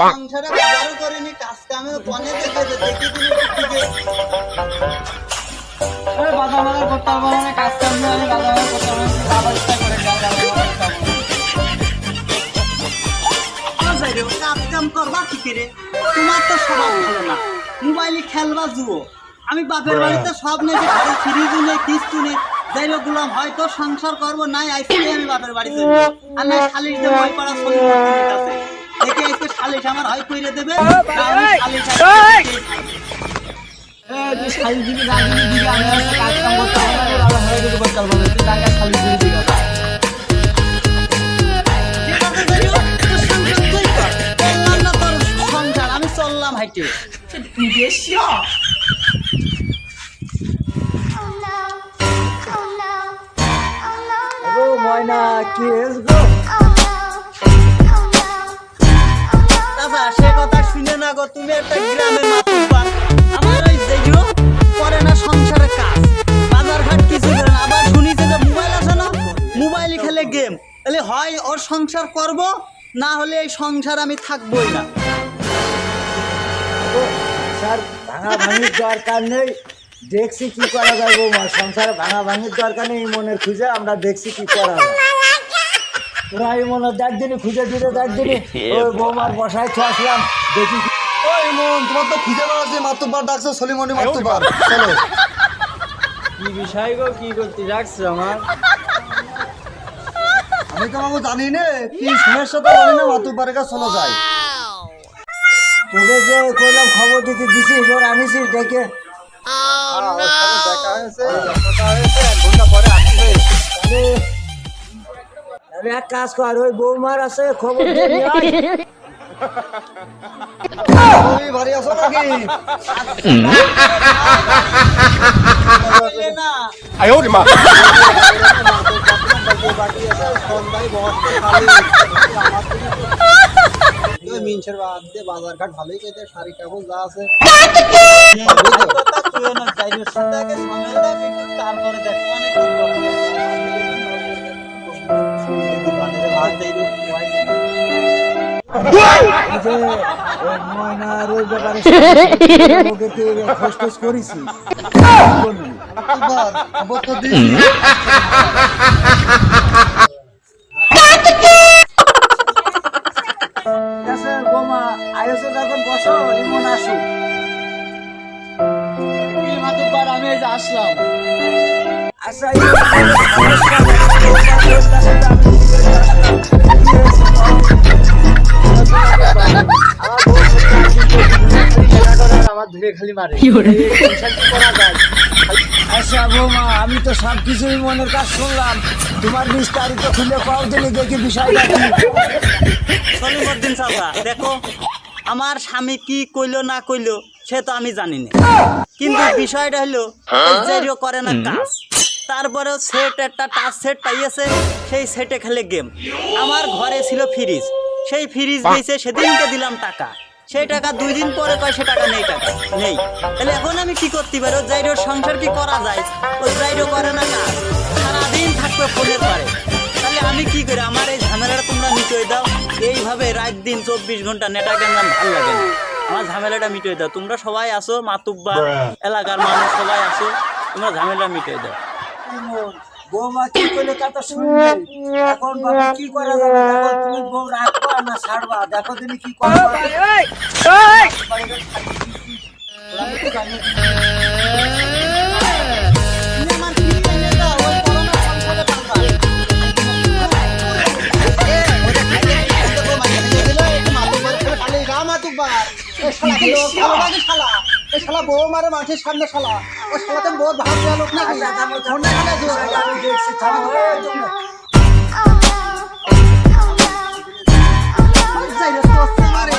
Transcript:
সংসারে বাজারও করিনি, কাজ কামেও বনে দেখে দেখি তুমি বাজার বাজার করতে পারবো না, কাজ কাম আমি বাজার বাজার করতে পারবো না, বাবার ইচ্ছা করে কাজ কাম করবা কি করে? তোমার তো স্বভাব ভালো না, মোবাইলে খেলবা জুয়ো। আমি বাপের বাড়িতে সব নেই, ফ্রিজও নেই, কিস্তু নেই, যাই হোক গুলাম হয়তো সংসার করবো নাই আইসি আমি বাপের বাড়িতে আর নাই শালিশ দিয়ে ভয় পড়া চলি আছে দেখে আজকে শালিশ আমার হয় কইরে দেবে সংসার আমি চললাম হাইটে ময়না কি সে কথা শুনে না গো, তুমি একটা গ্রামের মাতুব্বার, আমার ওই যেও করে না সংসারের কাজ, বাজার ঘাট কিছু করে না, আবার শুনিছে যে মোবাইল আছে না, মোবাইলে খেলে গেম, তাহলে হয় ওর সংসার করব, না হলে এই সংসার আমি থাকবোই না। স্যার ভাঙা ভাঙির দরকার নেই, দেখছি কি করা যায় বৌমা, সংসারে ভাঙা ভাঙির দরকার নেই, মনের খুঁজে আমরা দেখছি কি করা যায়। তোরা এই মনে দেখ দিনই খুঁজে দিলে দেখ দিনই ওই বৌমার বসায় আসলাম দেখি। ওই মন তোমার তো খুঁজে বেড়াচ্ছে, মাতুব্বার ডাকছো সলিমনি মাতুব্বার, চলো। কি বিষয় গো, কি করতে ডাকছো আমার? আমি তো বাবু জানি না কি সমস্যা, তো জানি না, মাতুব্বারের কাছে চলো যাই। তোকে যে কইলাম খবর দিতে দিছিস, ওর আনিসিস ডেকে? দেখা হয়েছে, কথা হয়েছে, 1 ঘন্টা পরে আসবে। আরে এক কাজ কর, ওই বৌমার আছে খবর দিয়ে নিয়ে আয়। তুমি বাড়ি আসো নাকি? না আয়ো রে মা, মিনছের বাদ দিয়ে বাজার ঘাট ভালোই কেটে, শাড়ি কাপড় যা আছে তারপরে দেখ ময়নার ওই ব্যাপারে খোঁজ করেছি, বৌমা আয়োজন যখন বসো এমন আসো। আমি এই যে আসলাম। আচ্ছা আমার ধরে খালি মারে, আচ্ছা বৌমা আমি তো সব কিছুই মনের কাজ শুনলাম, তোমার বিস্তারিত খুলে পাও দিলে দেখি বিষয়টা কি। সলিমুদ্দিন চাচা দেখো, আমার স্বামী কি কইলো না কইলো সে তো আমি জানি না, কিন্তু বিষয়টা হলো যেও করে না কাজ, তারপরেও সেট একটা টাচ সেট পাইয়েছে, সেই সেটে খেলে গেম। আমার ঘরে ছিল ফ্রিজ, সেই ফ্রিজ দিয়েছে, সেদিনকে দিলাম টাকা, সেই টাকা 2 দিন পরে কয় সে টাকা নেই, টাকা নেই, তাহলে এখন আমি কি করতে পারি? ও জাইরোর সংসার কি করা যায়? ও জাইরো করে না কাজ, সারাদিন থাকবে ফোনের পরে, তাহলে আমি কি করি? আমার এই ঝামেলাটা তোমরা মিটিয়ে দাও, এইভাবে রাত দিন 24 ঘন্টা নেটা কেন ভালো লাগে না, আমার ঝামেলাটা মিটিয়ে দাও। তোমরা সবাই আসো, মাতুব্বা এলাকার মানুষ সবাই আসো, তোমরা ঝামেলা মিটিয়ে দাও। বৌমা কি করলে তা তো শুনবে, এখন বাবা কি করা যাবে? দেখো তুমি বউ রাখবা না ছাড়বা, দেখো তুমি কি করবা। বউ মারে মাঠের সামনে শালা, ও শালাতে বহুত ভাব দেওয়া লোক না, আমি দেখছি থামো যাই রে, তো মারে